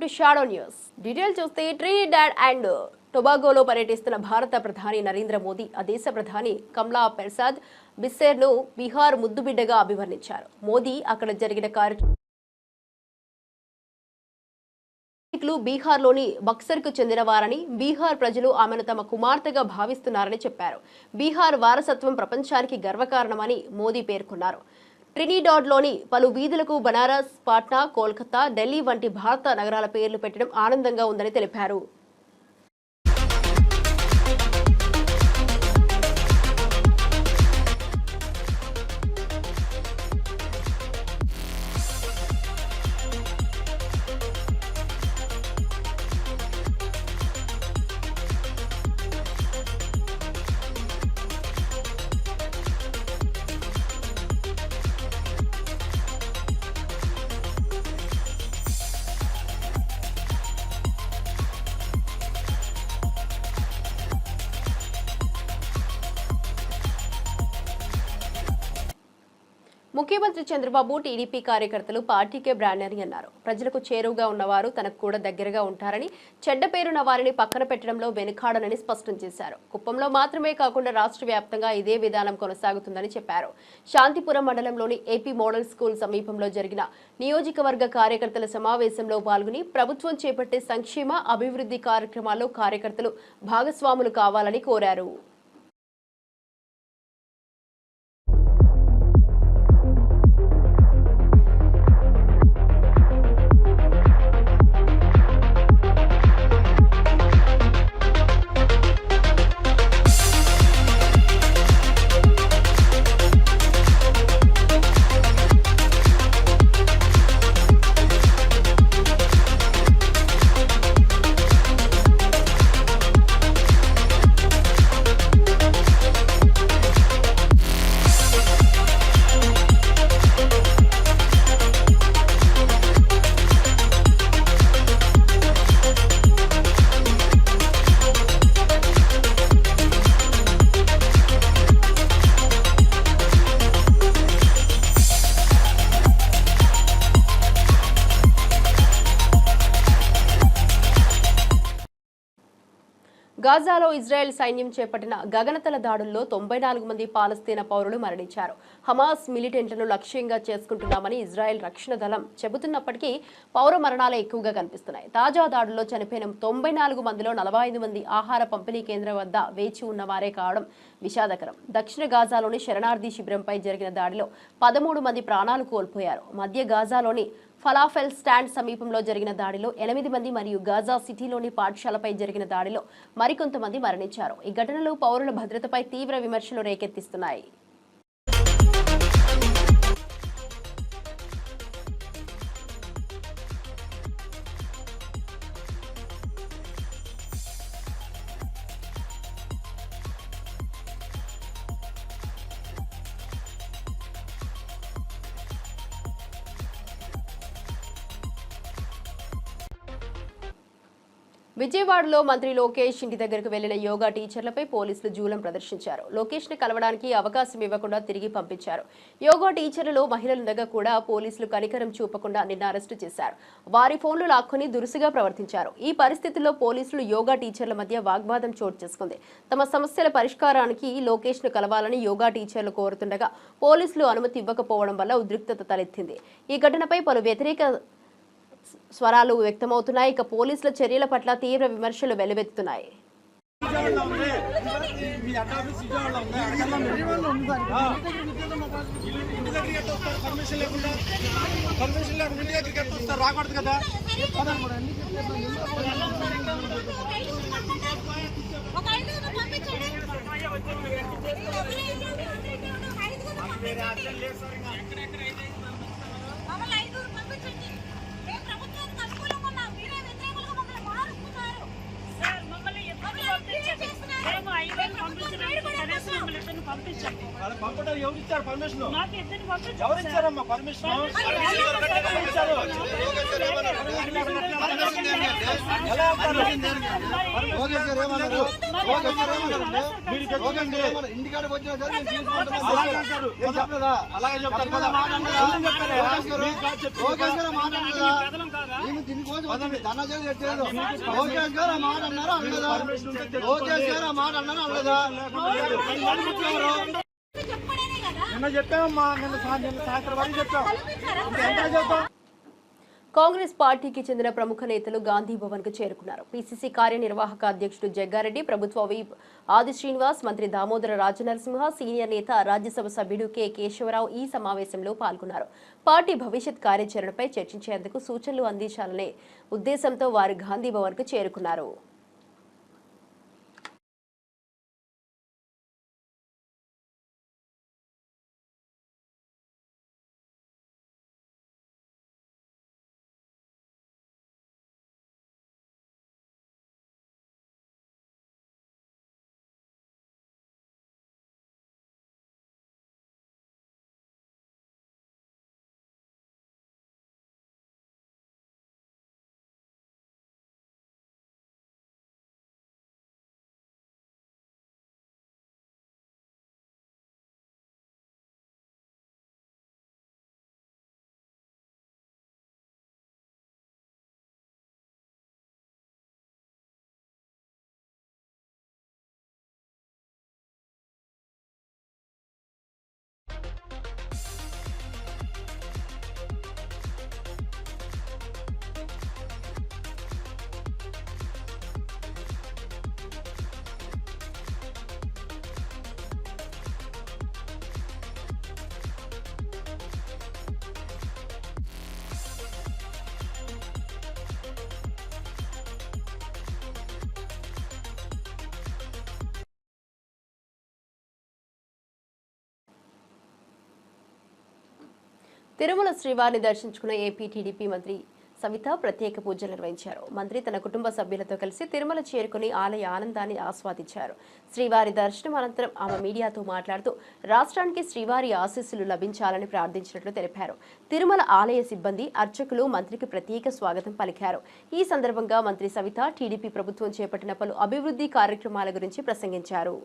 Welcome to shadow news. Detail చూస్తే Trinidad and టొబాగోలో పర్యటిస్తున్న భారత ప్రధాని నరేంద్ర మోదీ ఆ దేశ ప్రధాని కమలా ప్రసాద్ బిస్సేర్ను బీహార్ ముద్దుబిడ్డగా అభివర్ణించారు. మోదీ అక్కడ జరిగిన కార్యక్రమం బీహార్లోని బక్సర్కు చెందిన వారని, బీహార్ ప్రజలు ఆమెను తమ కుమార్తెగా భావిస్తున్నారని చెప్పారు. బీహార్ వారసత్వం ప్రపంచానికి గర్వకారణమని మోదీ పేర్కొన్నారు. ట్రినిడాడ్లోని పలు వీధులకు బనారస్, పాట్నా, కోల్కతా, ఢిల్లీ వంటి భారత నగరాల పేర్లు పెట్టడం ఆనందంగా ఉందని తెలిపారు. ముఖ్యమంత్రి చంద్రబాబు టీడీపీ కార్యకర్తలు పార్టీకే బ్రాండ్ అని అన్నారు. ప్రజలకు చేరువుగా ఉన్నవారు తనకు కూడా దగ్గరగా ఉంటారని, చెడ్డ పేరున్న వారిని పక్కన పెట్టడంలో వెనుకాడనని స్పష్టం చేశారు. కుప్పంలో మాత్రమే కాకుండా రాష్ట్ర వ్యాప్తంగా ఇదే విధానం కొనసాగుతుందని చెప్పారు. శాంతిపురం మండలంలోని ఏపీ మోడల్ స్కూల్ సమీపంలో జరిగిన నియోజకవర్గ కార్యకర్తల సమావేశంలో పాల్గొని ప్రభుత్వం చేపట్టే సంక్షేమ అభివృద్ధి కార్యక్రమాల్లో కార్యకర్తలు భాగస్వాములు కావాలని కోరారు. గాజాలో ఇజ్రాయెల్ సైన్యం చేపట్టిన గగనతల దాడుల్లో 94 మంది పాలస్తీనా పౌరులు మరణించారు. హమాస్ మిలిటెంట్లను లక్ష్యంగా చేసుకుంటున్నామని ఇజ్రాయెల్ రక్షణ దళం చెబుతున్నప్పటికీ పౌర మరణాలే ఎక్కువగా కనిపిస్తున్నాయి. తాజా దాడుల్లో చనిపోయిన 94 మందిలో 45 మంది ఆహార పంపిణీ కేంద్రం వద్ద వేచి ఉన్నవారే కావడం విషాదకరం. దక్షిణ గాజాలోని శరణార్థి శిబిరంపై జరిగిన దాడిలో 13 మంది ప్రాణాలు కోల్పోయారు. మధ్య గాజాలోని ఫలాఫెల్ స్టాండ్ సమీపంలో జరిగిన దాడిలో 8 మంది మరియు గాజా సిటీలోని పాఠశాలపై జరిగిన దాడిలో మరికొంతమంది మరణించారు. ఈ ఘటనలు పౌరుల భద్రతపై తీవ్ర విమర్శలు రేకెత్తిస్తున్నాయి. విజయవాడలో మంత్రి లోకేష్ ఇంటి దగ్గరకు వెళ్లిన యోగా టీచర్లపై పోలీసులు జూలం ప్రదర్శించారు. లోకేష్ ని కలవడానికి అవకాశం ఇవ్వకుండా తిరిగి పంపించారు. యోగా టీచర్లలో మహిళలుండగా కూడా పోలీసులు కనికరం చూపకుండా నిన్న అరెస్టు చేశారు. వారి ఫోన్లు లాక్కొని దురుసుగా ప్రవర్తించారు. ఈ పరిస్థితుల్లో పోలీసులు యోగా టీచర్ల మధ్య వాగ్వాదం చోటు చేసుకుంది. తమ సమస్యల పరిష్కారానికి లోకేష్ ను కలవాలని యోగా టీచర్లు కోరుతుండగా పోలీసులు అనుమతి ఇవ్వకపోవడం వల్ల ఉద్రిక్తత తలెత్తింది. ఈ ఘటనపై పలు వ్యతిరేక స్వరాలు వ్యక్తమవుతున్నాయి. ఇక పోలీసుల చర్యల పట్ల తీవ్ర విమర్శలు వెల్లువెత్తుతున్నాయి. పంపడం ఎవరు ఇచ్చారు పర్మిషన్? ఎవరు ఇచ్చారమ్మా పర్మిషన్? అలాగే చెప్తారు కదా. నిన్న చెప్పామమ్మా, నిన్న సాయంత్రం వరకు చెప్పాం. కాంగ్రెస్ పార్టీకి చెందిన ప్రముఖ నేతలు గాంధీ భవన్ కు చేరుకున్నారు. పిసిసి కార్యనిర్వాహక అధ్యక్షుడు జగ్గారెడ్డి, ప్రభుత్వ విప్ ఆది శ్రీనివాస్, మంత్రి దామోదర రాజనరసింహ, సీనియర్ నేత రాజ్యసభ సభ్యుడు కె కేశవరావు ఈ సమావేశంలో పాల్గొన్నారు. పార్టీ భవిష్యత్ కార్యాచరణపై చర్చించేందుకు సూచనలు అందించాలనే ఉద్దేశంతో వారు గాంధీ భవన్ కు చేరుకున్నారు. తిరుమల శ్రీవారిని దర్శించుకున్న ఏపీ టీడీపీ మంత్రి సవిత ప్రత్యేక పూజలు నిర్వహించారు. మంత్రి తన కుటుంబ సభ్యులతో కలిసి తిరుమల చేరుకుని ఆలయ ఆనందాన్ని ఆస్వాదించారు. శ్రీవారి దర్శనం అనంతరం ఆమె మీడియాతో మాట్లాడుతూ రాష్ట్రానికి శ్రీవారి ఆశీస్సులు లభించాలని ప్రార్థించినట్లు తెలిపారు. తిరుమల ఆలయ సిబ్బంది, అర్చకులు మంత్రికి ప్రత్యేక స్వాగతం పలికారు. ఈ సందర్భంగా మంత్రి సవిత టీడీపీ ప్రభుత్వం చేపట్టిన పలు అభివృద్ధి కార్యక్రమాల గురించి ప్రసంగించారు.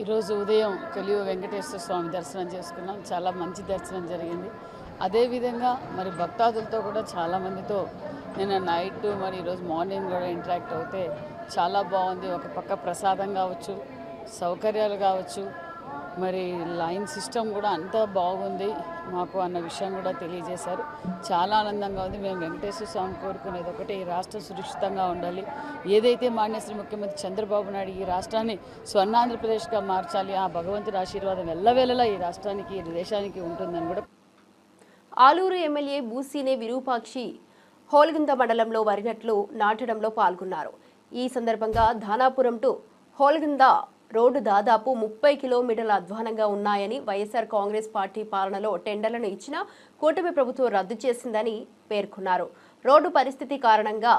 ఈరోజు ఉదయం కలియుగ వెంకటేశ్వర స్వామి దర్శనం చేసుకున్నాం. చాలా మంచి దర్శనం జరిగింది. అదేవిధంగా మరి భక్తాదులతో కూడా చాలామందితో నిన్న నైట్ మరి ఈరోజు మార్నింగ్ కూడా ఇంటరాక్ట్ అవుతే చాలా బాగుంది. ఒక పక్క ప్రసాదం కావచ్చు, సౌకర్యాలు కావచ్చు, మరి లైన్ సిస్టమ్ కూడా అంతా బాగుంది మాకు అన్న విషయం కూడా తెలియజేశారు. చాలా ఆనందంగా ఉంది. మేము వెంకటేశ్వర స్వామి కోరుకునేది ఒకటే, ఈ రాష్ట్రం సురక్షితంగా ఉండాలి. ఏదైతే మాన్యశ్రీ ముఖ్యమంత్రి చంద్రబాబు నాయుడు ఈ రాష్ట్రాన్ని స్వర్ణాంధ్రప్రదేశ్గా మార్చాలి, ఆ భగవంతుడి ఆశీర్వాదం ఎల్లవేళలా ఈ రాష్ట్రానికి, ఈ దేశానికి ఉంటుందని కూడా. ఆలూరు ఎమ్మెల్యే బూసీనే విరూపాక్షి హోల్గుంద మండలంలో వరి నాట్లు నాటడంలో పాల్గొన్నారు. ఈ సందర్భంగా ధానాపురం టు హోల్గుంద రోడ్డు దాదాపు 30 కిలోమీటర్ల అధ్వానంగా ఉన్నాయని, వైఎస్ఆర్ కాంగ్రెస్ పార్టీ పాలనలో టెండర్లను ఇచ్చినా కూటమి ప్రభుత్వం రద్దు చేసిందని పేర్కొన్నారు. రోడ్డు పరిస్థితి కారణంగా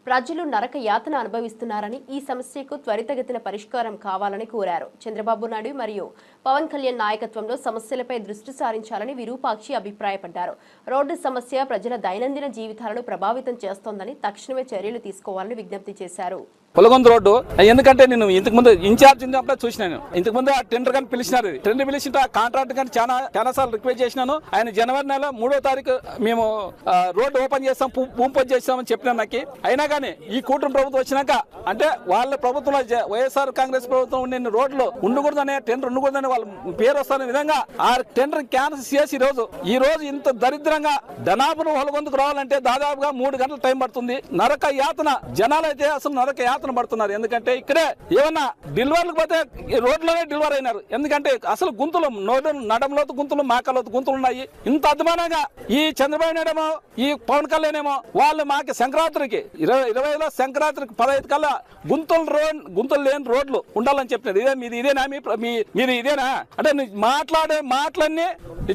ప్రజలు నరక యాతన అనుభవిస్తున్నారని, ఈ సమస్యకు త్వరితగతిన పరిష్కారం కావాలని కోరారు. చంద్రబాబు నాయుడు మరియు పవన్ కళ్యాణ్ నాయకత్వంలో సమస్యలపై దృష్టి సారించాలని విరూపాక్షి అభిప్రాయపడ్డారు. రోడ్డు సమస్య ప్రజల దైనందిన జీవితాలను ప్రభావితం చేస్తోందని, తక్షణమే చర్యలు తీసుకోవాలని విజ్ఞప్తి చేశారు. పొలగొంద రోడ్డు. ఎందుకంటే నేను ఇంతకు ముందు ఇన్ఛార్జ్ ఉన్నప్పుడే చూసినాను. ఇంతకు ముందు ఆ టెండర్ కానీ పిలిచినారు. టెండర్ పిలిచిన కాంట్రాక్ట్ కానీ చాలా సార్లు రిక్వెస్ట్ చేసినాను. ఆయన జనవరి నెల 3వ తారీఖు మేము రోడ్డు ఓపెన్ చేస్తాం, భూమి పూజ చేస్తామని చెప్పినాను నాకు. అయినా కానీ ఈ కూటమి ప్రభుత్వం వచ్చినాక అంటే వాళ్ళ ప్రభుత్వంలో వైఎస్ఆర్ కాంగ్రెస్ ప్రభుత్వం ఉండే రోడ్లు ఉండకూడదనే టెండర్ ఉండకూడదని వాళ్ళ పేరు వస్తున్న విధంగా ఆ టెండర్ క్యాన్సిల్ చేసి ఈ రోజు ఇంత దరిద్రంగా ధనాపురం పొలగొందకు రావాలంటే దాదాపుగా 3 గంటల టైం పడుతుంది. నరక యాతన జనాలు అయితే అసలు నరక యాతన పడుతున్నారు. ఎందుకంటే ఇక్కడే ఏమన్నా డెలివర్లకు పోతే రోడ్లోనే డెలివర్ అయినారు. ఎందుకంటే అసలు గుంతులు నడంలోతు గుంతులు, మాకలోతు గుంతులు ఉన్నాయి. ఇంత అద్భుతంగా ఈ చంద్రబాబు నాయుడు ఈ పవన్ కళ్యాణ్ ఏమో వాళ్ళు మాకు సంక్రాంతికి 20 సంక్రాంతికి 15 కల్లా గుంతులు లేని రోడ్లు ఉండాలని చెప్పినారు. మీరు ఇదేనా అంటే మాట్లాడే మాటలన్నీ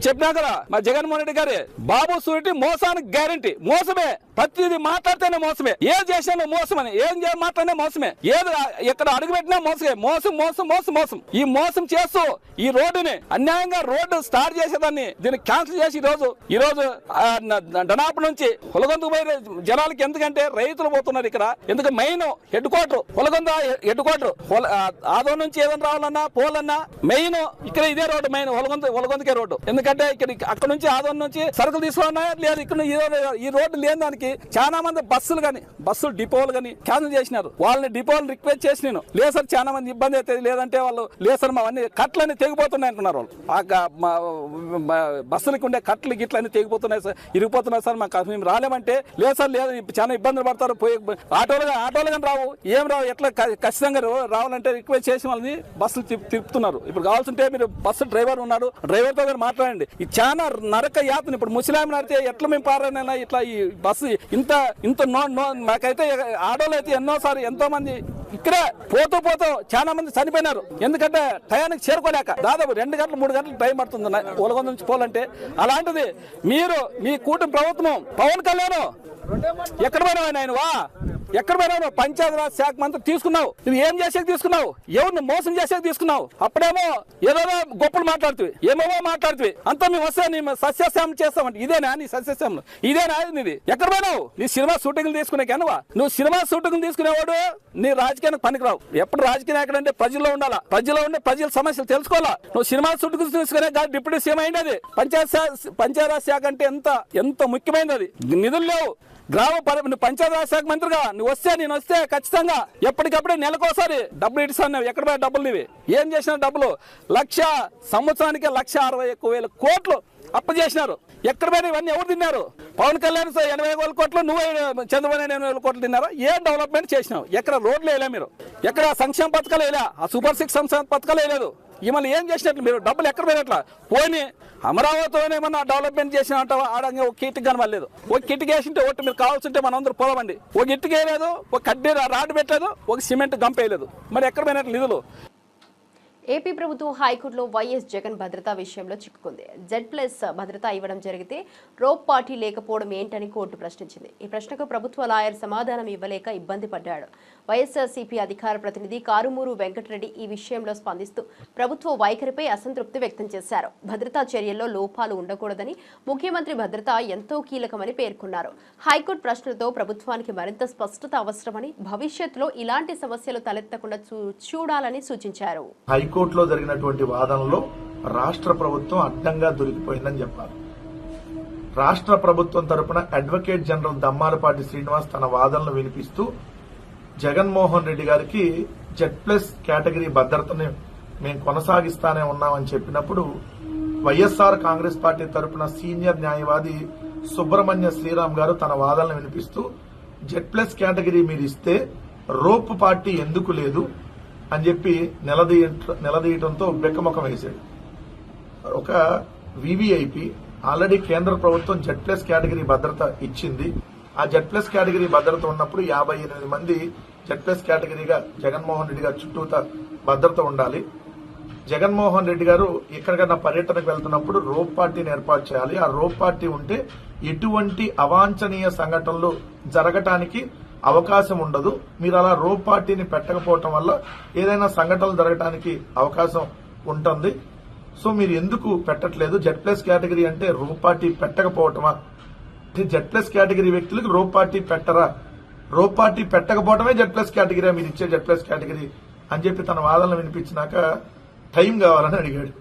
చెప్పినా కదా మా జగన్మోహన్ రెడ్డి గారి బాబు సూటి మోసానికి గ్యారంటీ. మోసమే, ప్రతిదీ మాట్లాడితేనే మోసమే, ఏం చేసినా మోసమని, ఏం మాట్లాడినా మోసమే, ఏది ఎక్కడ అడుగుపెట్టినా మోసమే, మోసం మోసం మోసం మోసం. ఈ మోసం చేస్తూ ఈ రోడ్డుని అన్యాయంగా రోడ్డు స్టార్ట్ చేసేదాన్ని దీన్ని క్యాన్సిల్ చేసి ఈ రోజు ధనాపు నుంచి పొలగొందకు పోయే జనాలకి, ఎందుకంటే రైతులు పోతున్నారు ఇక్కడ. ఎందుకంటే main head quarter Polagonda head quarter. ఆదో నుంచి ఏదైనా రావాలన్నా పోలన్నా మెయిన్ ఇక్కడ ఇదే రోడ్డు, మెయిన్ పొలగొందకే రోడ్డు. ఎందుకంటే ఇక్కడ అక్కడ నుంచి ఆదో నుంచి సరుకులు తీసుకున్నా లేదు. ఇక్కడ ఈ రోడ్డు లేని దానికి చాలా మంది బస్సులు డిపోలు కానీ క్యాన్సిల్ చేసినారు. వాళ్ళని డిపోలు రిక్వెస్ట్ చేసి నేను లేదు సార్ చాలా మంది ఇబ్బంది అవుతుంది, లేదంటే వాళ్ళు లేదు సార్ మా అన్ని కట్లన్నీ తెగిపోతున్నాయి అంటున్నారు. వాళ్ళు బస్సులకు ఉండే కట్లు గిట్లన్నీ తెగిపోతున్నాయి సార్, ఇరిగిపోతున్నాయి సార్, మేము రాలేమంటే లేదు సార్ లేదు చాలా ఇబ్బందులు పడతారు, పోయి ఆటోలు కానీ రావు, ఏం రావు, ఎట్లా ఖచ్చితంగా రావాలంటే రిక్వెస్ట్ చేసి వాళ్ళని బస్సులు తిప్పుతున్నారు. ఇప్పుడు కావాల్సింటే మీరు బస్సు డ్రైవర్ ఉన్నాడు, డ్రైవర్ తో మాట్లాడండి. ఇది చాలా నరక యాతన. ఇప్పుడు ముస్లిం అయితే ఎట్లా మేము పారాయణ ఇట్లా ఈ బస్సు ఇంత మాకైతే ఆడోళ్ళు అయితే ఎన్నోసారి ఎంతో మంది ఇక్కడే పోతూ చాలా మంది చనిపోయినారు. ఎందుకంటే టయానికి చేరుకోలేక దాదాపు 2 గంటలు 3 గంటలు టైం పడుతుంది పొలగొంద నుంచి పోలంటే. అలాంటిది మీరు మీ కూటమి ప్రభుత్వం పవన్ కళ్యాణ్ ఎక్కడ పోయినావు ఆయనవా, ఎక్కడ పోయినావు? పంచాయతీరాజ్ శాఖ మంత్రి తీసుకున్నావు, నువ్వు ఏం చేసేది తీసుకున్నావు? ఎవరిని మోసం చేసేది తీసుకున్నావు? అప్పుడేమో ఏదో గొప్పలు మాట్లాడుతుంది, ఏమేమో మాట్లాడుతుంది, అంతా మేము వస్తే నీ సస్యశ్యామం చేస్తామంటే ఇదేనా నీ సస్యశ్యామం? ఇదేనా నీది? ఎక్కడ పోయినావు? నీ సినిమా షూటింగ్లు తీసుకునే కనువా? నువ్వు సినిమా షూటింగ్ తీసుకునేవాడు నీ రాజకీయానికి పనికిరావు. ఎప్పుడు రాజకీయం ఎక్కడంటే ప్రజల్లో ఉండాలా, ప్రజల్లో ఉండే ప్రజల సమస్యలు తెలుసుకోవాలా. నువ్వు సినిమా షూటింగ్ తీసుకునే డిప్యూటీ సీఎం అయింది. పంచాయతీరాజ్ శాఖ అంటే ఎంత ముఖ్యమైనది. అది నిధులు లేవు. పంచాయతీరాజ్ శాఖ మంత్రిగా నేను వస్తే ఖచ్చితంగా ఎప్పటికప్పుడే నెలకోసారి డబ్బులు ఇస్తాను. ఎక్కడ పోయే డబ్బులు ఇవి? ఏం చేసిన డబ్బులు? సంవత్సరానికి 1,61,000 కోట్లు అప్పు చేసినారు. ఎక్కడ పోయినా ఇవన్నీ ఎవరు తిన్నారు? పవన్ కళ్యాణ్ 80,000 కోట్లు, నువ్వు చంద్రబాబు 80,000 కోట్లు తిన్నారా? ఏ డెవలప్మెంట్ చేసినావు? ఎక్కడ రోడ్లు వేయలే మీరు, ఎక్కడ సంక్షేమ పథకాలు వేయలే, ఆ సూపర్ 6 సంక్షేమ పథకాలు వేయలేదు. ఇవన్నీ ఏం చేసినట్లు మీరు? డబ్బులు ఎక్కడ పోయినట్లా? పోయి అమరావతిలోనే ఏమన్నా డెవలప్మెంట్ చేసినట్టు ఆడంగా ఒక కిట్కి కనబడలేదు. ఒక కిట్కి వేసింటే ఒకటి మీరు కావాల్సింటే మనందరూ పోదామండి. ఒక ఇటుక వేయలేదు, ఒక కడ్డీ రాడ్ పెట్టలేదు, ఒక సిమెంట్ గంపేయలేదు. మరి ఎక్కడ పోయినట్లు నిధులు? ఏపీ ప్రభుత్వం హైకోర్టులో వైఎస్ జగన్ భద్రతా విషయంలో చిక్కుకుంది. Z+ భద్రత ఇవ్వడం జరిగితే రోప్ పార్టీ లేకపోవడం ఏంటని కోర్టు ప్రశ్నించింది. ఈ ప్రశ్నకు ప్రభుత్వ లాయర్ సమాధానం ఇవ్వలేక ఇబ్బంది పడ్డాడు. వైఎస్ఆర్సీపీ అధికార ప్రతినిధి కారుమూరు వెంకటరెడ్డి ఈ విషయంలో స్పందిస్తూ ప్రభుత్వ వైఖరిపై అసంతృప్తి వ్యక్తం చేశారు. భద్రతా చర్యల్లో లోపాలు ఉండకూడదని, ముఖ్యమంత్రి భద్రత ఎంతో కీలకమని పేర్కొన్నారు. హైకోర్టు ప్రశ్నలతో ప్రభుత్వానికి మరింత స్పష్టత అవసరమని, భవిష్యత్తులో ఇలాంటి సమస్యలు తలెత్తకుండా చూడాలని సూచించారు. హైకోర్టులో జరిగినటువంటి వాదనలో రాష్ట్ర ప్రభుత్వం అడ్డంగా దొరికిపోయిందని చెప్పారు. రాష్ట్ర ప్రభుత్వం తరపున అడ్వకేట్ జనరల్ దమ్మాలపాటి శ్రీనివాస్ తన వాదనలు వినిపిస్తూ జగన్మోహన్ రెడ్డి గారికి Z+ కేటగిరీ భద్రతని మేము కొనసాగిస్తానే ఉన్నామని చెప్పినప్పుడు వైఎస్ఆర్ కాంగ్రెస్ పార్టీ తరపున సీనియర్ న్యాయవాది సుబ్రహ్మణ్య శ్రీరామ్ గారు తన వాదనలు వినిపిస్తూ Z+ కేటగిరీ మీరు ఇస్తే రోప్ పార్టీ ఎందుకు లేదు అని చెప్పి నిలదీయటంతో బెక్కముఖం వేశాడు. ఒక వివిఐపి ఆల్రెడీ కేంద్ర ప్రభుత్వం Z+ కేటగిరీ భద్రత ఇచ్చింది. ఆ Z+ కేటగిరీ భద్రత ఉన్నప్పుడు 58 మంది Z+ కేటగిరీగా జగన్మోహన్ రెడ్డి గారు చుట్టూత భద్రత ఉండాలి. జగన్మోహన్ రెడ్డి గారు ఎక్కడికైనా పర్యటనకు వెళ్తున్నప్పుడు రోప్ పార్టీని ఏర్పాటు చేయాలి. ఆ రోప్ పార్టీ ఉంటే ఎటువంటి అవాంఛనీయ సంఘటనలు జరగటానికి అవకాశం ఉండదు. మీరు అలా రోప్ పార్టీని పెట్టకపోవటం వల్ల ఏదైనా సంఘటనలు జరగడానికి అవకాశం ఉంటుంది. సో మీరు ఎందుకు పెట్టట్లేదు? Z+ కేటగిరీ అంటే రోప్ పార్టీ పెట్టకపోవటమా? Z+ కేటగిరీ వ్యక్తులకు రోప్ పార్టీ పెట్టరా రోప్ పార్టీ పెట్టకపోవడమే Z+ కేటగిరీ, మీరు ఇచ్చే Z+ కేటగిరీ అని చెప్పి తన వాదనలు వినిపించినాక టైం కావాలని అడిగాడు.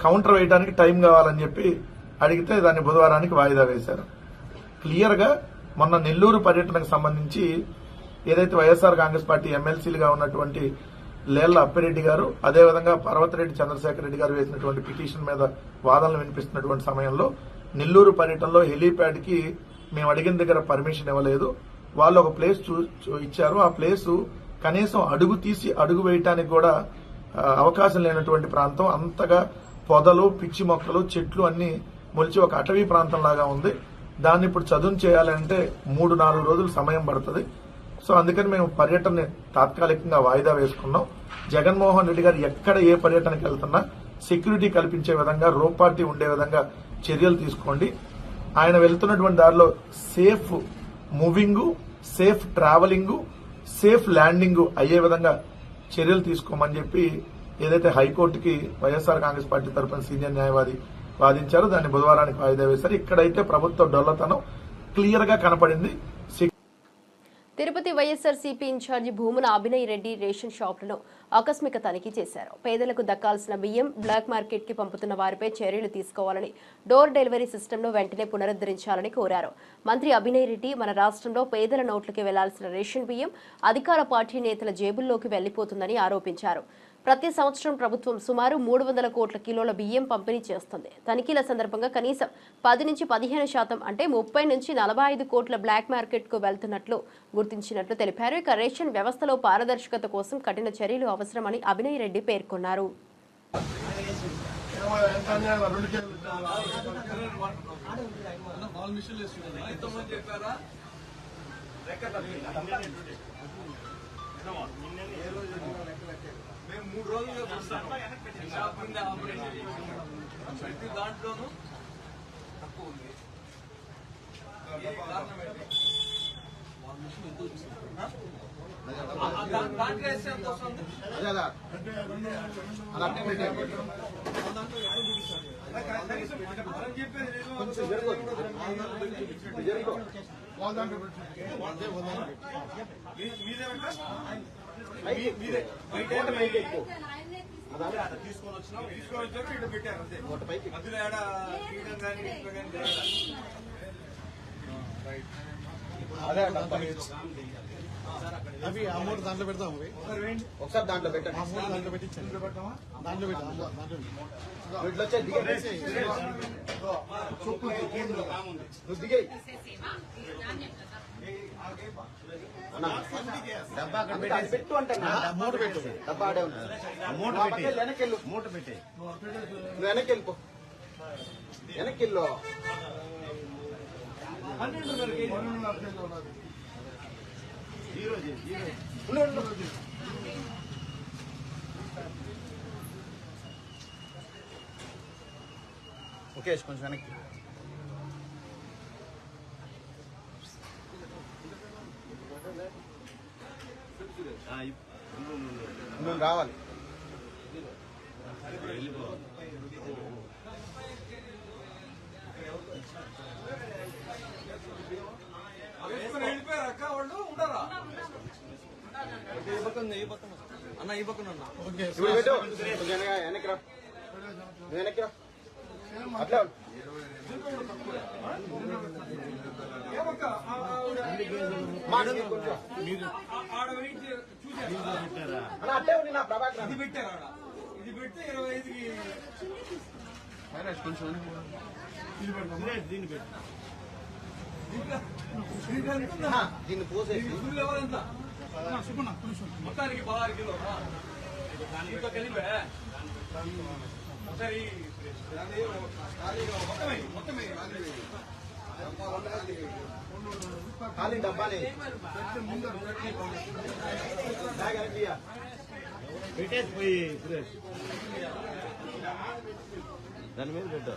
కౌంటర్ వేయడానికి టైం కావాలని చెప్పి అడిగితే దాన్ని బుధవారానికి వాయిదా వేశారు. క్లియర్ గా మొన్న నెల్లూరు పర్యటనకు సంబంధించి ఏదైతే వైఎస్ఆర్ కాంగ్రెస్ పార్టీ ఎమ్మెల్సీలుగా ఉన్నటువంటి లేళ్ల అప్పిరెడ్డి గారు, అదేవిధంగా పర్వతరెడ్డి చంద్రశేఖర్ రెడ్డి గారు వేసినటువంటి పిటిషన్ మీద వాదనలు వినిపిస్తున్నటువంటి సమయంలో నెల్లూరు పర్యటనలో హెలీప్యాడ్ కి మేము అడిగిన దగ్గర పర్మిషన్ ఇవ్వలేదు. వాళ్ళు ఒక ప్లేస్ ఇచ్చారు. ఆ ప్లేస్ కనీసం అడుగు తీసి అడుగు వేయటానికి కూడా అవకాశం లేనటువంటి ప్రాంతం. అంతగా పొదలు, పిచ్చి మొక్కలు, చెట్లు అన్ని మొలిచి ఒక అటవీ ప్రాంతం లాగా ఉంది. దాన్ని ఇప్పుడు చదును చేయాలంటే 3-4 రోజులు సమయం పడుతుంది. సో అందుకని మేము పర్యటనని తాత్కాలికంగా వాయిదా వేసుకున్నాం. జగన్మోహన్ రెడ్డి గారు ఎక్కడ ఏ పర్యటనకి వెళ్తున్నా సెక్యూరిటీ కల్పించే విధంగా, రోప్ పార్టీ ఉండే విధంగా చర్యలు తీసుకోండి. ఆయన వెళ్తున్నటువంటి దారిలో safe moving, safe travelling, safe landing అయ్యే విధంగా చర్యలు తీసుకోమని చెప్పి ఏదైతే హైకోర్టుకి వైఎస్ఆర్ కాంగ్రెస్ పార్టీ తరఫున సీనియర్ న్యాయవాది వాదించారో దాన్ని బుధవారానికి వాయిదా వేశారు. ఇక్కడైతే ప్రభుత్వ డొల్లతనం క్లియర్ గా కనపడింది. తిరుపతి వైఎస్ఆర్సీపీ ఇన్ఛార్జి భూమున అభినయ్ రెడ్డి రేషన్ షాపులను ఆకస్మిక తనిఖీ చేశారు. పేదలకు దక్కాల్సిన బియ్యం బ్లాక్ మార్కెట్ కి పంపుతున్న వారిపై చర్యలు తీసుకోవాలని, డోర్ డెలివరీ సిస్టమ్ను వెంటనే పునరుద్ధరించాలని కోరారు. మంత్రి అభినయ్ రెడ్డి, మన రాష్ట్రంలో పేదల నోట్లకి వెళ్లాల్సిన రేషన్ బియ్యం అధికార పార్టీ నేతల జేబుల్లోకి వెళ్లిపోతుందని ఆరోపించారు. ప్రతి సంవత్సరం ప్రభుత్వం సుమారు 300 కోట్ల కిలోల బియ్యం పంపిణీ చేస్తుంది. తనిఖీల సందర్భంగా కనీసం 10-15% అంటే 30-45 కోట్ల బ్లాక్ మార్కెట్ కు వెళ్తున్నట్లు గుర్తించినట్లు తెలిపారు. ఇక రేషన్ వ్యవస్థలో పారదర్శకత కోసం కఠిన చర్యలు అవసరమని అభినయ్ రెడ్డి పేర్కొన్నారు. మేము 3 రోజులుగా చూస్తాం. షాపింగ్ ఆపరేషన్ ప్రతి దాంట్లోనూ తక్కువ ఉంది. కారణం ఏంటి? వాళ్ళ మిషన్ ఎందుకు చూస్తున్నారు? దాంట్లో వేస్తే ఎంత వస్తుంది? మనం చెప్పేది మీదే తీసుకొని వచ్చినాం, ఇటు పెట్టారు అంతే. మధ్యలో ఏడా తీయడం కానీ ఇట్లా కానీ అవి అమౌంట్ దాంట్లో పెడతాం. ఒకసారి దాంట్లో పెట్టండి. అమౌంట్ దాంట్లో పెట్టి దాంట్లో పెట్టి డబ్బా పెట్టు అంటే అమౌంట్ పెట్టు. డబ్బా ఆడే ఉంది. అమౌంట్ పెట్టి వెనక్కి మూట పెట్టి నువ్వు వెనక్కి వెళ్ళిపో. వెనక్కి వెళ్ళు. ఓకే, కొంచెం వెనక్కి. నువ్వు రావాలి. వెళ్ళిపోయారు అక్క వాళ్ళు ఉండరా అన్న? ఈ పక్కన వెనక్కి రా, వెనక్కి రా. అట్లా అట్టే ఉంది. నా ప్రభాకర్ ఇది పెట్టారా? ఇది పెడితే 25కి కొంచెం దీన్ని పెట్టు. దీన్ని పోసేసి ఎవరంతా మొత్తానికి 16 కిలో ఇంకా కలిపే ఒకసారి మొత్తమే ఖాళీ డబ్బాలే పెట్టేసి పోయి దాని మీద పెట్టా.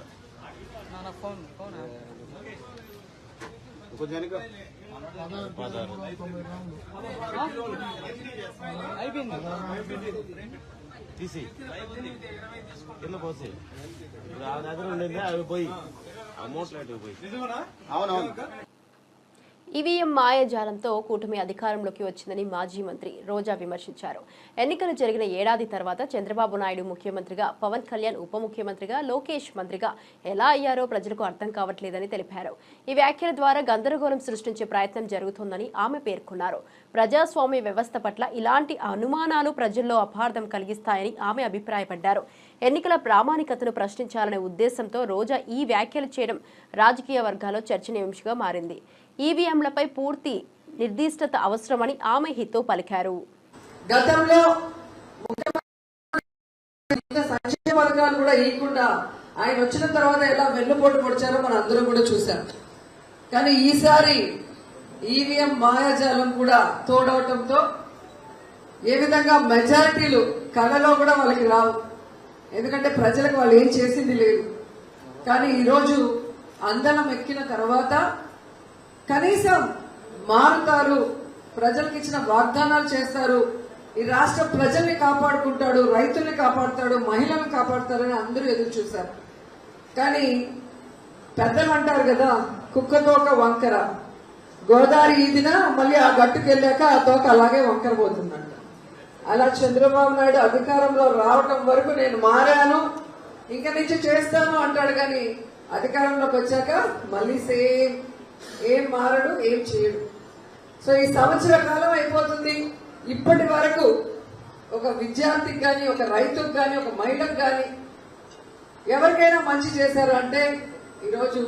కొంచెం వెనక తీసి కింద పోసి ఆ దగ్గర ఉండేది అవి పోయి అమౌంట్ పోయి. అవునవును. ఈవీఎం మాయాజాలంతో కూటమి అధికారంలోకి వచ్చిందని మాజీ మంత్రి రోజా విమర్శించారు. ఎన్నికలు జరిగిన ఏడాది తర్వాత చంద్రబాబు నాయుడు ముఖ్యమంత్రిగా, పవన్ కళ్యాణ్ ఉప ముఖ్యమంత్రిగా, లోకేష్ మంత్రిగా ఎలా అయ్యారో ప్రజలకు అర్థం కావట్లేదని తెలిపారు. ఈ వ్యాఖ్యల ద్వారా గందరగోళం సృష్టించే ప్రయత్నం జరుగుతోందని ఆమె పేర్కొన్నారు. ప్రజాస్వామ్య వ్యవస్థ పట్ల ఇలాంటి అనుమానాలు ప్రజల్లో అపార్థం కలిగిస్తాయని ఆమె అభిప్రాయపడ్డారు. ఎన్నికల ప్రామాణికతను ప్రశ్నించాలనే ఉద్దేశంతో రోజా ఈ వ్యాఖ్యలు చేయడం రాజకీయ వర్గాల్లో చర్చనీయాంశంగా మారింది. ఈవీఎంలపై పూర్తి నిర్దిష్టత అవసరమని ఆమె హితో పలికారు. గతంలో సంక్షేమ వర్గాలు కూడా ఇవ్వకుండా ఆయన వచ్చిన తర్వాత ఎలా వెన్నుపోటు పొడిచారో మనం అందరం కూడా చూసాం. కానీ ఈసారి ఈవీఎం మాయాజాలం కూడా తోడవటంతో ఏ విధంగా మెజారిటీలు కళలో కూడా వాళ్ళకి రావు. ఎందుకంటే ప్రజలకు వాళ్ళు ఏం చేసింది లేదు. కానీ ఈరోజు అందలం ఎక్కిన తర్వాత కనీసం మారుతారు, ప్రజలకు ఇచ్చిన వాగ్దానాలు చేస్తారు, ఈ రాష్ట్ర ప్రజల్ని కాపాడుకుంటాడు, రైతుల్ని కాపాడుతాడు, మహిళలను కాపాడుతారని అందరూ ఎదురు చూశారు. కానీ పెద్దలు అంటారు కదా, కుక్క తోక వంకర, గోదావరి ఈదిన మళ్ళీ ఆ గట్టుకు వెళ్ళాక ఆ తోక అలాగే వంకర పోతుందంట. అలా చంద్రబాబు నాయుడు అధికారంలో రావటం వరకు నేను మారాను, ఇంక నుంచి చేస్తాను అంటాడు. కానీ అధికారంలోకి వచ్చాక మళ్ళీ సేమ్, ఏం మారడు, ఏం చేయడు. సో ఈ సంవత్సర కాలం అయిపోతుంది. ఇప్పటి వరకు ఒక విద్యార్థికి కానీ, ఒక రైతుకు కానీ, ఒక మహిళకు కానీ ఎవరికైనా మంచి చేశారు అంటే ఈరోజు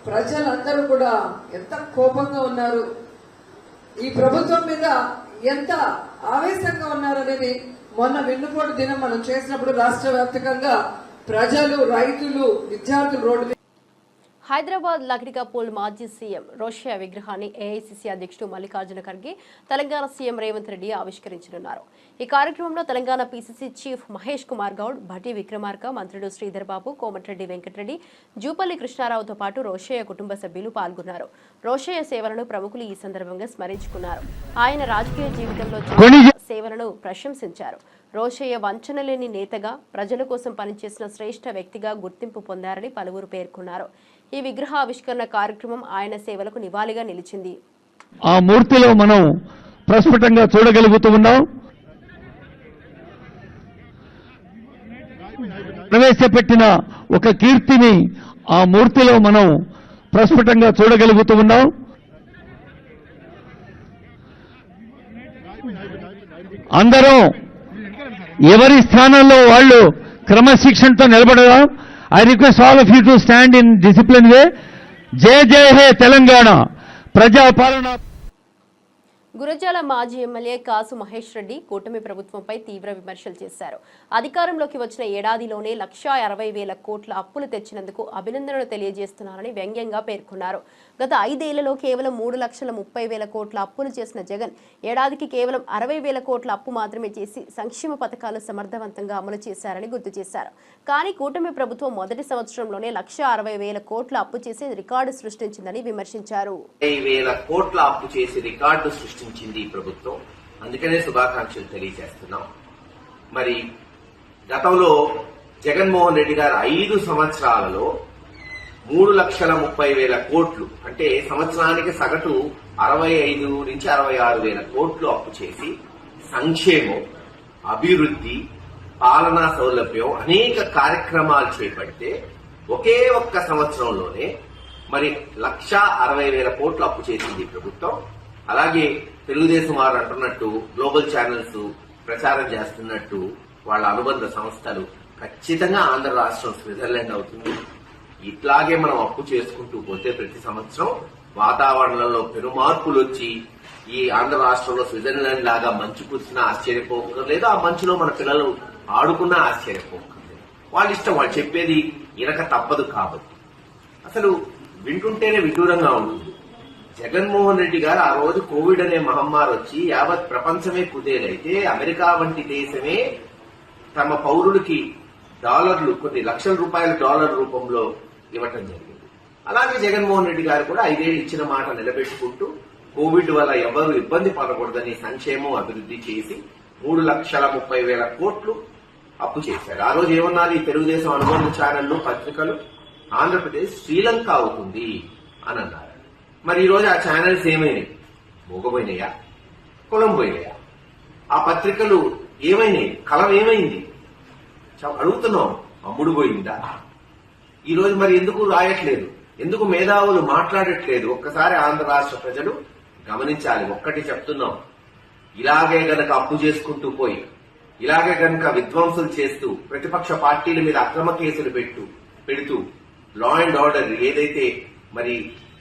ప్రజలందరూ కూడా ఎంత కోపంగా ఉన్నారు, ఈ ప్రభుత్వం మీద ఎంత ఆవేశంగా ఉన్నారనేది మొన్న వెన్నుపోటు దినం మనం చేసినప్పుడు రాష్ట్ర వ్యాప్తంగా ప్రజలు, రైతులు, విద్యార్థులు రోడ్డు. హైదరాబాద్ లక్డికాపూల్ మాజీ సీఎం రోషయ్య విగ్రహాన్ని ఏఐసీసీ అధ్యక్షుడు మల్లికార్జున ఖర్గే, తెలంగాణ సీఎం రేవంత్ రెడ్డి ఆవిష్కరించనున్నారు. ఈ కార్యక్రమంలో తెలంగాణ పీసీసీ చీఫ్ మహేష్ కుమార్ గౌడ్, భట్టి విక్రమార్క, మంత్రులు శ్రీధర్ బాబు, కోమటిరెడ్డి వెంకటరెడ్డి, జూపల్లి కృష్ణారావుతో పాటు రోషయ్య కుటుంబ సభ్యులు పాల్గొన్నారు. రోషయ్య సేవలను ప్రముఖులు ఈ సందర్భంగా స్మరించుకున్నారు. ఆయన రాజకీయ జీవితంలో చేసిన సేవలను ప్రశంసించారు. రోషయ్య వంచనలేని నేతగా, ప్రజల కోసం పనిచేసిన శ్రేష్ఠ వ్యక్తిగా గుర్తింపు పొందారని పలువురు పేర్కొన్నారు. ఈ విగ్రహ ఆవిష్కరణ కార్యక్రమం ఆయన సేవలకు నివాళిగా నిలిచింది. ఆ మూర్తిలో మనం ప్రస్ఫుటంగా చూడగలుగుతూ ఉన్నాం. ప్రవేశపెట్టిన ఒక కీర్తిని ఆ మూర్తిలో మనం ప్రస్ఫుటంగా చూడగలుగుతూ ఉన్నాం. అందరూ ఎవరి స్థానంలో వాళ్ళు క్రమశిక్షణతో నిలబడదాం. I request all of you to stand in disciplined way. జై జై హే తెలంగాణ ప్రజాపాలన. గురజాల మాజీ ఎమ్మెల్యే కాసు మహేష్ రెడ్డి కూటమి ప్రభుత్వంపై తీవ్ర విమర్శలు చేశారు. అధికారంలోకి వచ్చిన ఏడాదిలోనే 1,60,000 కోట్ల అప్పులు తెచ్చినందుకు అభినందనలు తెలియజేస్తున్నారని వ్యంగ్యంగా పేర్కొన్నారు. గత 5 ఏళ్లలో కేవలం 3,30,000 కోట్ల అప్పులు చేసిన జగన్ ఏడాదికి కేవలం 60,000 కోట్ల అప్పు మాత్రమే చేసి సంక్షేమ పథకాలు సమర్థవంతంగా అమలు చేశారని గుర్తు చేశారు. కానీ కూటమి ప్రభుత్వం మొదటి సంవత్సరంలోనే 1,60,000 కోట్ల అప్పు చేసి రికార్డు సృష్టించిందని విమర్శించారు. 60,000 కోట్ల అప్పు చేసి రికార్డు సృష్టించింది ఈ ప్రభుత్వం. అందుకనే శుభాకాంక్షలు తెలియజేస్తున్నాం. మరి గతంలో జగన్మోహన్ రెడ్డి గారు 5 సంవత్సరాలలో 3,30,000 కోట్లు, అంటే సంవత్సరానికి సగటు 65 నుంచి 66,000 కోట్లు అప్పు చేసి సంక్షేమం, అభివృద్ధి, పాలనా సౌలభ్యం అనేక కార్యక్రమాలు చేపడితే ఒకే ఒక్క సంవత్సరంలోనే మరి 1,60,000 కోట్లు అప్పు చేసింది ప్రభుత్వం. అలాగే తెలుగుదేశం వారు అంటున్నట్టు గ్లోబల్ ఛానల్స్ ప్రచారం చేస్తున్నట్టు వాళ్ళ అనుబంధ సంస్థలు ఖచ్చితంగా ఆంధ్ర రాష్ట్రం స్విట్జర్లాండ్ అవుతుంది. ఇట్లాగే మనం అప్పు చేసుకుంటూ పోతే ప్రతి సంవత్సరం వాతావరణంలో పెను మార్పులు వచ్చి ఈ ఆంధ్ర రాష్ట్రంలో స్విట్జర్లాండ్ లాగా మంచు కురిసినా ఆశ్చర్యపోకలేదు, ఆ మంచులో మన పిల్లలు ఆడుకున్నా ఆశ్చర్యపోకలేదు. వాళ్ళ ఇష్టం, వాళ్ళు చెప్పేది ఇనక తప్పదు. కాబట్టి అసలు వింటుంటేనే విదూరంగా ఉంటుంది. జగన్మోహన్ రెడ్డి గారు ఆ రోజు కోవిడ్ అనే మహమ్మారి వచ్చి యావత్ ప్రపంచమే కుదేలైతే అమెరికా వంటి దేశమే తమ పౌరులకి డాలర్లు, కొన్ని లక్షల రూపాయల డాలర్ రూపంలో ఇవ్వటం జరిగింది. అలాగే జగన్మోహన్ రెడ్డి గారు కూడా 5 ఏళ్లు ఇచ్చిన మాట నిలబెట్టుకుంటూ కోవిడ్ వల్ల ఎవరు ఇబ్బంది పడకూడదని సంక్షేమం, అభివృద్ధి చేసి 3,30,000 కోట్లు అప్పు చేశారు. ఆ రోజు ఏమన్నారు ఈ తెలుగుదేశం అనుబంధ ఛానళ్లు, పత్రికలు, ఆంధ్రప్రదేశ్ శ్రీలంక అవుతుంది అని అన్నారు. మరి ఈరోజు ఆ ఛానల్స్ ఏమైనాయి? మూగపోయినాయా? కులం పోయినాయా? ఆ పత్రికలు ఏమైనాయి? కలం ఏమైంది? అడుగుతున్నాం. అమ్ముడు పోయిందా? ఈరోజు మరి ఎందుకు రాయట్లేదు? ఎందుకు మేధావులు మాట్లాడట్లేదు? ఒక్కసారి ఆంధ్ర రాష్ట్ర ప్రజలు గమనించాలి. ఒక్కటి చెప్తున్నాం, ఇలాగే గనక అప్పు చేసుకుంటూ పోయి, ఇలాగే గనక విధ్వంసులు చేస్తూ, ప్రతిపక్ష పార్టీల మీద అక్రమ కేసులు పెడుతూ లా అండ్ ఆర్డర్ ఏదైతే మరి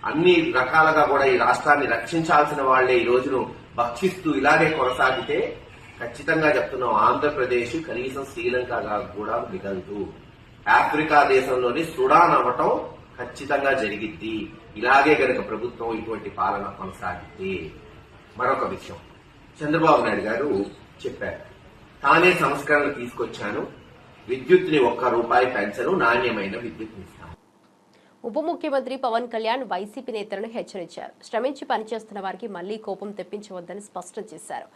అన్ని రకాలుగా కూడా ఈ రాష్ట్రాన్ని రక్షించాల్సిన వాళ్లే ఈ రోజును భక్షిస్తూ ఇలాగే కొనసాగితే ఖచ్చితంగా చెప్తున్నాం, ఆంధ్రప్రదేశ్ కనీసం శ్రీలంకగా కూడా మిగలదు. ఆఫ్రికా దేశంలోని సుడాన్ అవ్వటం ఖచ్చితంగా జరిగిద్ది ఇలాగే గనక ప్రభుత్వం ఇటువంటి పాలన కొనసాగితే. మరొక విషయం, చంద్రబాబు నాయుడు గారు చెప్పారు, తానే సంస్కరణలు తీసుకొచ్చాను, విద్యుత్ని ₹1 పెంచను, నాణ్యమైన విద్యుత్ని ఇస్తాను. ఉప ముఖ్యమంత్రి పవన్ కళ్యాణ్ వైసీపీ నేతలను హెచ్చరించారు. శ్రమించి పనిచేస్తున్న వారికి మళ్లీ కోపం తెప్పించవద్దని స్పష్టం చేశారు.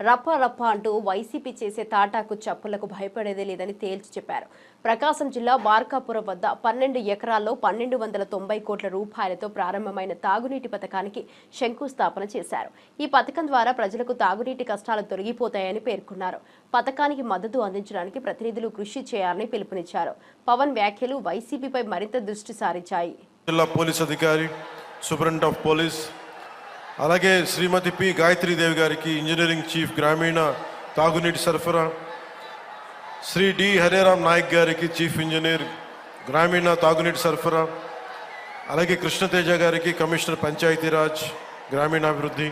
రప్ప రప్ప అంటూ వైసీపీ చేసే తాటాకు చప్పులకు భయపడేదే లేదని తేల్చి చెప్పారు. ప్రకాశం జిల్లా మార్కాపురం వద్ద 12 ఎకరాల్లో 1290 కోట్ల రూపాయలతో ప్రారంభమైన తాగునీటి పథకానికి శంకుస్థాపన చేశారు. ఈ పథకం ద్వారా ప్రజలకు తాగునీటి కష్టాలు తొలగిపోతాయని పేర్కొన్నారు. పథకానికి మద్దతు అందించడానికి ప్రతినిధులు కృషి చేయాలని పిలుపునిచ్చారు. పవన్ వ్యాఖ్యలు వైసీపీపై మరింత దృష్టి సారించాయి. జిల్లా పోలీస్ అధికారి, సూపరింటెండెంట్ ఆఫ్ పోలీస్, అలాగే శ్రీమతి పి గాయత్రీదేవి గారికి ఇంజనీరింగ్ చీఫ్ గ్రామీణ తాగునీటి సరఫరా, శ్రీ డి హరేరామ్ నాయక్ గారికి చీఫ్ ఇంజనీర్ గ్రామీణ తాగునీటి సరఫరా, అలాగే కృష్ణతేజ గారికి కమిషనర్ పంచాయతీరాజ్ గ్రామీణాభివృద్ధి,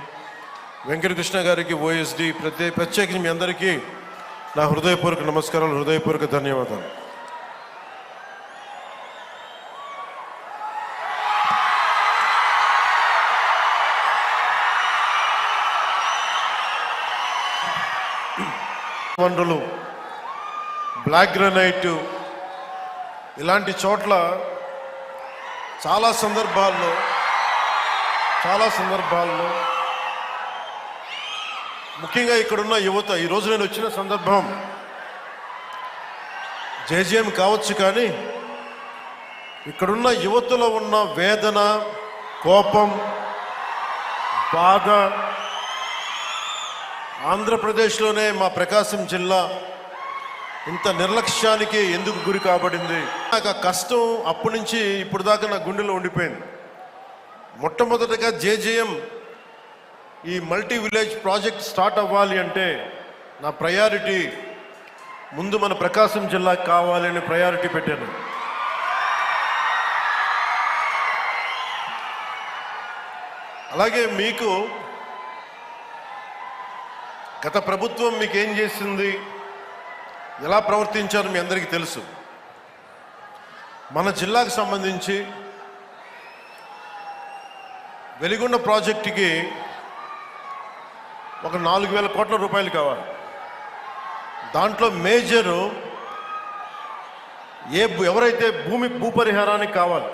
వెంకటకృష్ణ గారికి ఓఎస్డి, ప్రత్యేకించి మీ అందరికీ నా హృదయపూర్వక నమస్కారాలు, హృదయపూర్వక ధన్యవాదాలు. వనరులు, బ్లాక్ గ్రానైట్ ఇలాంటి చోట్ల చాలా సందర్భాల్లో ముఖ్యంగా ఇక్కడున్న యువత, ఈరోజు నేను వచ్చిన సందర్భం జేజేఎం కావచ్చు, కానీ ఇక్కడున్న యువతలో ఉన్న వేదన, కోపం, బాధ, ఆంధ్రప్రదేశ్లోనే మా ప్రకాశం జిల్లా ఇంత నిర్లక్ష్యానికి ఎందుకు గురి కాబడింది? నాకు ఆ కష్టం అప్పటి నుంచి ఇప్పుడు దాకా నా గుండెలో ఉండిపోయింది. మొట్టమొదటిగా జేజేఎం ఈ మల్టీ విలేజ్ ప్రాజెక్ట్ స్టార్ట్ అవ్వాలి అంటే నా ప్రయారిటీ ముందు మన ప్రకాశం జిల్లాకి కావాలి అని ప్రయారిటీ పెట్టాను. అలాగే మీకు గత ప్రభుత్వం మీకు ఏం చేసింది, ఎలా ప్రవర్తించారో మీ అందరికీ తెలుసు. మన జిల్లాకు సంబంధించి వెలిగొండ ప్రాజెక్టుకి ఒక 4,000 కోట్ల రూపాయలు కావాలి. దాంట్లో మేజరు ఎవరైతే భూపరిహారానికి కావాలి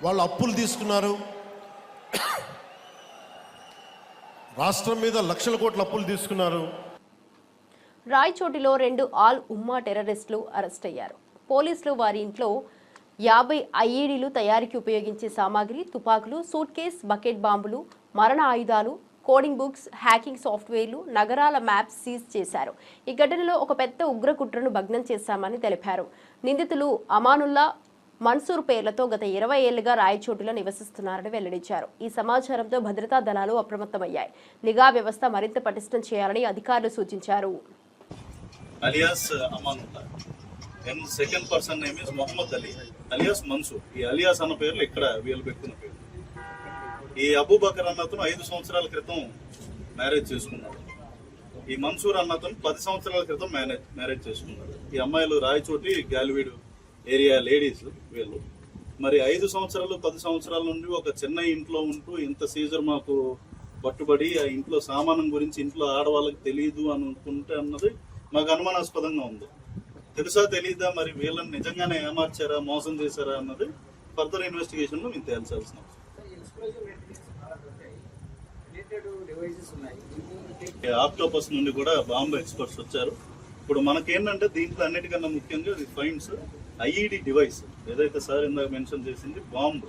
వాళ్ళు అప్పులు తీసుకున్నారు. రాష్ట్రం మీద లక్షల కోట్ల అప్పులు తీసుకున్నారు. రాయచోటిలో 2 ఆల్ ఉమ్మా టెర్రరిస్టులు అరెస్ట్ అయ్యారు. పోలీసులు వారి ఇంట్లో 50 ఐఈడీలు తయారీకి ఉపయోగించే సామాగ్రి, తుపాకులు, సూట్ కేస్, బకెట్ బాంబులు, మరణ ఆయుధాలు, కోడింగ్ బుక్స్, హ్యాకింగ్ సాఫ్ట్వేర్లు, నగరాల మ్యాప్స్ సీజ్ చేశారు. ఈ ఘటనలో ఒక పెద్ద ఉగ్రకుట్రను భగ్నం చేశామని తెలిపారు. నిందితులు అమానుల్లా, మన్సూర్ పేర్లతో గత 20 ఏళ్లుగా రాయచోటిలో నివసిస్తున్నారని వెల్లడించారు. ఈ సమాచారంతో భద్రతా దళాలు అప్రమత్తమయ్యాయి. నిఘా వ్యవస్థ మరింత పటిష్టం చేయాలని అధికారులు సూచించారు. Alias Amanullah, and second person name is Mohammad Ali alias Mansoor. ఈ అలియాస్ అన్న పేర్లు ఇక్కడ వీళ్ళు పెట్టుకున్న పేరు. ఈ అబూబకర్ అన్నతను 5 సంవత్సరాల క్రితం మ్యారేజ్ చేసుకున్నాడు. ఈ మన్సూర్ అన్నతను 10 సంవత్సరాల క్రితం మ్యారేజ్ చేసుకున్నాడు. ఈ అమ్మాయిలు రాయచోటి గాలివీడు ఏరియా లేడీస్ వీళ్ళు. మరి 5 సంవత్సరాలు 10 సంవత్సరాల నుండి ఒక చిన్న ఇంట్లో ఉంటూ ఇంత సీజర్ మాకు పట్టుబడి ఆ ఇంట్లో సామానం గురించి ఇంట్లో ఆడవాళ్ళకి తెలియదు అనుకుంటే అన్నది మాకు అనుమానాస్పదంగా ఉంది. తెలుసా తెలీదా, మరి వీళ్ళని నిజంగానే ఏమార్చారా, మోసం చేశారా అన్నది ఫర్దర్ ఇన్వెస్టిగేషన్ లో మేము తేల్చాల్సిన అవసరం. ఆక్టోపస్ నుండి కూడా బాంబు ఎక్స్పర్ట్స్ వచ్చారు. ఇప్పుడు మనకేంటంటే దీంట్లో అన్నిటికన్నా ముఖ్యంగా ఫైండ్స్ ఐఈడి డివైస్ ఏదైతే సార్ ఇందాక మెన్షన్ చేసింది, బాంబు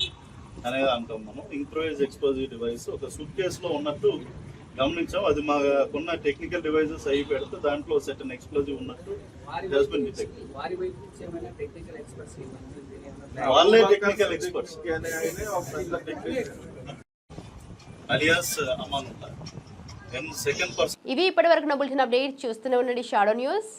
అనేది అంటాం మనం. ఇంప్రూవైజ్ ఎక్స్ప్లోజివ్ డివైస్ ఒక సూట్ కేసులో ఉన్నట్టు గమనించాం. అది మాకున్న టెక్నికల్ డివైజెస్ అయి పెడితే దాంట్లో సెటన్ ఎక్స్ప్లోజివ్ ఉన్నట్టు వాళ్ళే టెక్నికల్ ఎక్స్పర్ట్స్ అలియాస్ అమాన్ ఉంటారు. Second person. ఇవి ఇప్పటివరకు బులెటిన్ అప్డేట్ చూస్తూనే ఉండండి షాడో న్యూస్.